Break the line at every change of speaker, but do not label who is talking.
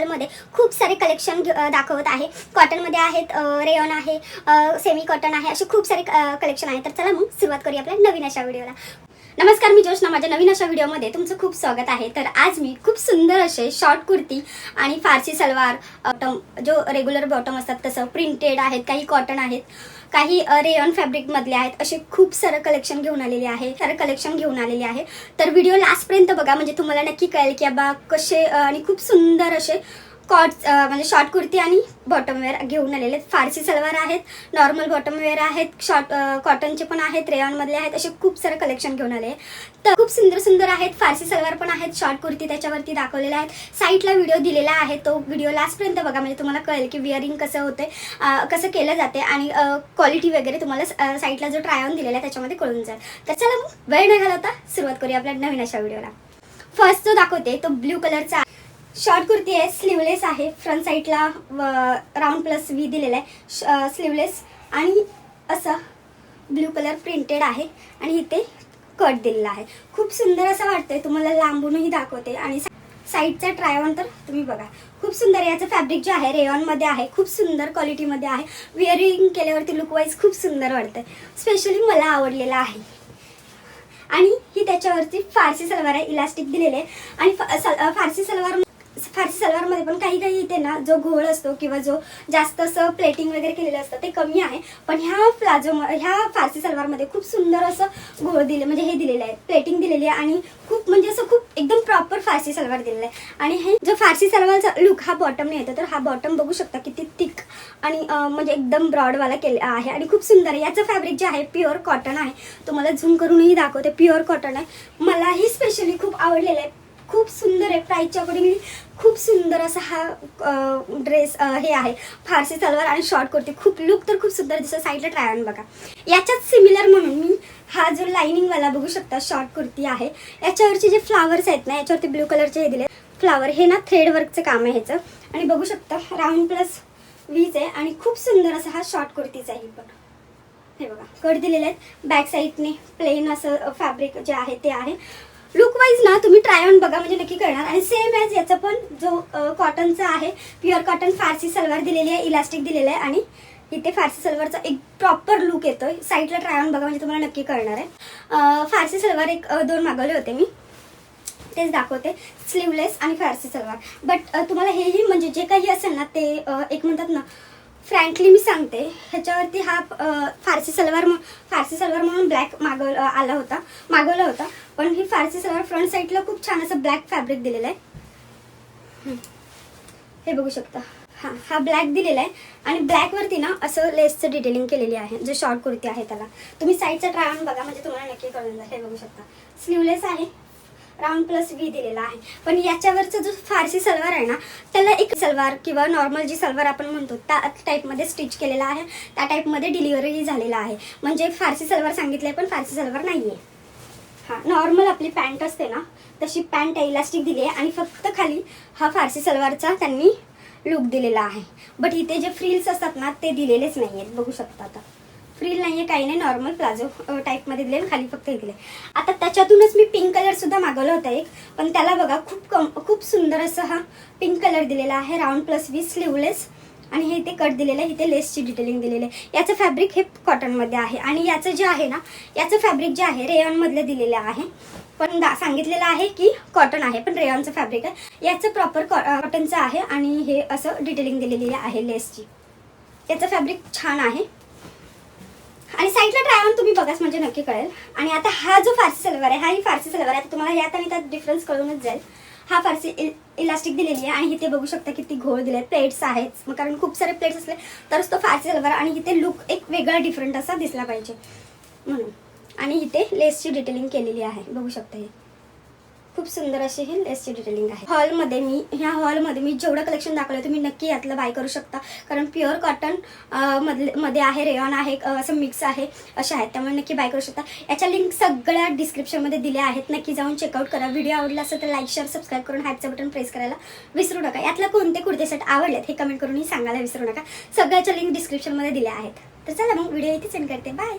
मध्ये खूप सारे कलेक्शन दाखवत आहे। कॉटन मध्ये आहेत, रेयॉन आहे, सेमी कॉटन आहे, असे खूप सारे कलेक्शन आहे। तर चला मग सुरुवात करूया आपल्या नवीन अशा व्हिडिओला। नमस्कार, मी जोशना, माझ्या नवीन अशा व्हिडिओमध्ये तुमचं खूप स्वागत आहे। तर आज मी खूप सुंदर असे शॉर्ट कुर्ती आणि फारसी सलवार, जो रेग्युलर बॉटम असतात तसं प्रिंटेड आहेत, काही कॉटन आहेत, काही रेयॉन फॅब्रिक मधले आहेत, असे खूप सारे कलेक्शन घेऊन आलेले आहे। तर व्हिडिओ लास्ट पर्यंत बघा, म्हणजे तुम्हाला नक्की कळेल की बाबा कसे आणि खूप सुंदर असे म्हणजे शॉर्ट कुर्ती आणि बॉटम वेअर घेऊन आलेले आहेत। फारसी सलवार आहेत, नॉर्मल बॉटम वेअर आहेत, शॉर्ट कॉटनचे पण आहेत, रेयॉन मधले आहेत, असे खूप सारे कलेक्शन घेऊन आले। तर खूप सुंदर सुंदर आहेत, फारसी सलवार पण आहेत, शॉर्ट कुर्ती त्याच्यावरती दाखवलेले आहेत। साईडला व्हिडिओ दिलेला आहे, तो व्हिडिओ लास्ट पर्यंत बघा, म्हणजे तुम्हाला कळेल की विअरिंग कसं होते, कसं केलं जाते आणि क्वालिटी वगैरे तुम्हाला साईडला जो ट्राय ऑन दिलेला आहे त्याच्यामध्ये कळून जाईल। तर चला मग वेळ न घालवता सुरुवात करूया आपल्या नवीन अशा व्हिडिओला। फर्स्ट जो दाखवते तो ब्ल्यू कलरचा शॉर्ट कुर्ती आहे, स्लीवलेस आहे, फ्रंट साइडला राउंड प्लस व्ही दिलेला आहे, स्लीवलेस आणि असं ब्ल्यू कलर प्रिंटेड आहे आणि इथे कट दिलेला आहे। खूप सुंदर असं वाटतंय, तुम्हाला लांबूनही दाखवते आणि साईडचा ट्राय ऑन तर तुम्ही बघा, खूप सुंदर। याचं फॅब्रिक जे आहे रेयॉन मध्ये आहे, खूप सुंदर क्वालिटीमध्ये आहे, विअरिंग केल्यावरती लुक वाईज खूप सुंदर वाटतंय, स्पेशली मला आवडलेला आहे। आणि ही त्याच्यावरती फारसी सलवार आहे, इलास्टिक दिलेले आहे आणि फारसी सलवार मध्ये पण काही इथे ना जो घोळ असतो किंवा जो जास्त असं प्लेटिंग वगैरे केलेलं असतं ते कमी आहे, पण ह्या फारसी सलवार मध्ये खूप सुंदर असं घोळ दिले, म्हणजे हे दिलेलं आहे, प्लेटिंग दिलेली आहे आणि खूप म्हणजे असं खूप एकदम प्रॉपर फारसी सलवार दिलेला आहे। आणि हे जो फारसी सलवारचा लुक हा बॉटमने येतो, तर हा बॉटम बघू शकता किती थिक आणि म्हणजे एकदम ब्रॉडवाला केला आहे आणि खूप सुंदर आहे। याचं फॅब्रिक जे आहे प्युअर कॉटन आहे, तुम्हाला झूम करूनही दाखवते, प्युअर कॉटन आहे। मलाही स्पेशली खूप आवडलेलं आहे, खूप सुंदर आहे, प्राइसच्या अकॉर्डिंगली खूप सुंदर असा हा ड्रेस हे आहे, फारसी सलवार आणि शॉर्ट कुर्ती, खूप लुक तर खूप सुंदर दिसतो। साईडला ट्राय ऑन बघा, याच्यात सिमिलर म्हणून मी हा जो लाइनिंग वाला बघू शकता शॉर्ट कुर्ती आहे, याच्यावरचे जे फ्लावर्स आहेत ना, याच्यावरती ब्ल्यू कलरचे हे दिले फ्लावर, हे ना थ्रेड वर्कचं काम आहे ह्याचं, आणि बघू शकता राउंड प्लस वीज आहे आणि खूप सुंदर असा हा शॉर्ट कुर्तीचा आहे। पण हे बघा कट दिलेले आहेत, बॅक साईडने प्लेन असं फॅब्रिक जे आहे ते आहे। लुक वाईज ना तुम्ही ट्राय ऑन बघा, म्हणजे नक्की कळणार। आणि सेम ॲज याचा पण जो कॉटनचा आहे, प्युअर कॉटन फारसी सलवार दिलेली आहे, इलास्टिक दिलेलं आहे आणि इथे फारसी सलवारचा एक प्रॉपर लुक येतोय। साईडला ट्राय ऑन बघा, म्हणजे तुम्हाला नक्की कळणार आहे। फारसी सलवार एक दोन मागवले होते मी, तेच दाखवते, स्लीवलेस आणि फारसी सलवार। बट तुम्हाला हेही म्हणजे जे काही असेल ना ते एक म्हणतात ना, फ्रँकली मी सांगते, ह्याच्यावरती हा फारसी सलवार म्हणून ब्लॅक मागवला होता, पण ही फारसी सलवार फ्रंट साईडला खूप छान असं ब्लॅक फॅब्रिक दिलेलं आहे, हे बघू शकता। हा ब्लॅक दिलेला आहे आणि ब्लॅक वरती ना असं लेसचं डिटेलिंग केलेली आहे, जो शॉर्ट कुर्ती आहे त्याला। तुम्ही साईडचा ट्राय ऑन बघा, म्हणजे तुम्हाला नक्की कळून जाईल। हे बघू शकता, स्लीवलेस आहे, राउंड प्लस व्ही दिलेला आहे। पण याच्यावरचा जो फारसी सलवार आहे ना, त्याला एक सलवार किंवा नॉर्मल जी सलवार आपण म्हणतो त्या टाईपमध्ये स्टिच केलेला आहे, त्या टाईपमध्ये डिलिव्हरी झालेला आहे, म्हणजे फारसी सलवार सांगितलंय पण फारसी सलवार नाहीये। नॉर्मल आपली पॅन्ट असते ना तशी पॅन्ट इलास्टिक दिली आहे आणि फक्त खाली हा फारसी सलवारचा त्यांनी लुक दिलेला आहे। बट इथे जे फ्रिल्स असतात ना ते दिलेलेच नाही आहेत, बघू शकता। आता फ्रिल नाहीये, काही नाही, नॉर्मल प्लाझो टाईपमध्ये दिले, खाली फक्त हे दिले। आता त्याच्यातूनच मी पिंक कलर सुद्धा मागवला होता एक, पण त्याला बघा खूप सुंदर असं हा पिंक कलर दिलेला आहे, राउंड प्लस वी, स्लीवलेस आणि हे इथे कट दिलेलं आहे, इथे लेसची डिटेलिंग दिलेली आहे। याचं फॅब्रिक हे कॉटनमध्ये आहे आणि याचं जे आहे ना, याचं फॅब्रिक जे आहे रेयॉनमधलं दिलेलं आहे, पण सांगितलेलं आहे की कॉटन आहे, पण रेयॉनचं फॅब्रिक आहे। याचं प्रॉपर कॉटनचं आहे आणि हे असं डिटेलिंग दिलेली आहे लेसची। याचं फॅब्रिक छान आहे आणि साईडला ट्राय ऑन तुम्ही बघाच, म्हणजे नक्की कळेल। आणि आता हा जो फारसी सलवार आहे, हा ही फारसी सलवार आहे, तुम्हाला यात आणि त्यात डिफरन्स कळूनच जाईल। हा फारसी इलास्टिक दिलेली आहे आणि इथे बघू शकता किती घोळ दिले, प्लेट्स आहेत, मग कारण खूप सारे प्लेट्स असले तरच तो फारसी सलवार, आणि इथे लुक एक वेगळा डिफरंट असा दिसला पाहिजे म्हणून। आणि इथे लेसची डिटेलिंग केलेली आहे, बघू शकता, हे खूप सुंदर अशी ही लेसची डिटेलिंग आहे। ह्या हॉलमध्ये मी जेवढं कलेक्शन दाखवलं तुम्ही नक्की यातलं बाय करू शकता, कारण प्युअर कॉटन मध्ये आहे, रेयॉन आहे, असं मिक्स आहे, असे आहेत, त्यामुळे नक्की बाय करू शकता। याच्या लिंक सगळ्या डिस्क्रिप्शनमध्ये दिल्या आहेत, नक्की जाऊन चेकआउट करा। व्हिडिओ आवडला असेल तर लाईक, शेअर, सबस्क्राईब करून हाईपचं बटन प्रेस करायला विसरू नका। यातला कोणते कुर्ते सेट आवडलेत हे कमेंट करूनही सांगायला विसरू नका, सगळ्याच्या लिंक डिस्क्रिप्शनमध्ये दिल्या आहेत। तर चला मग व्हिडिओ इथेच एंड करते, बाय।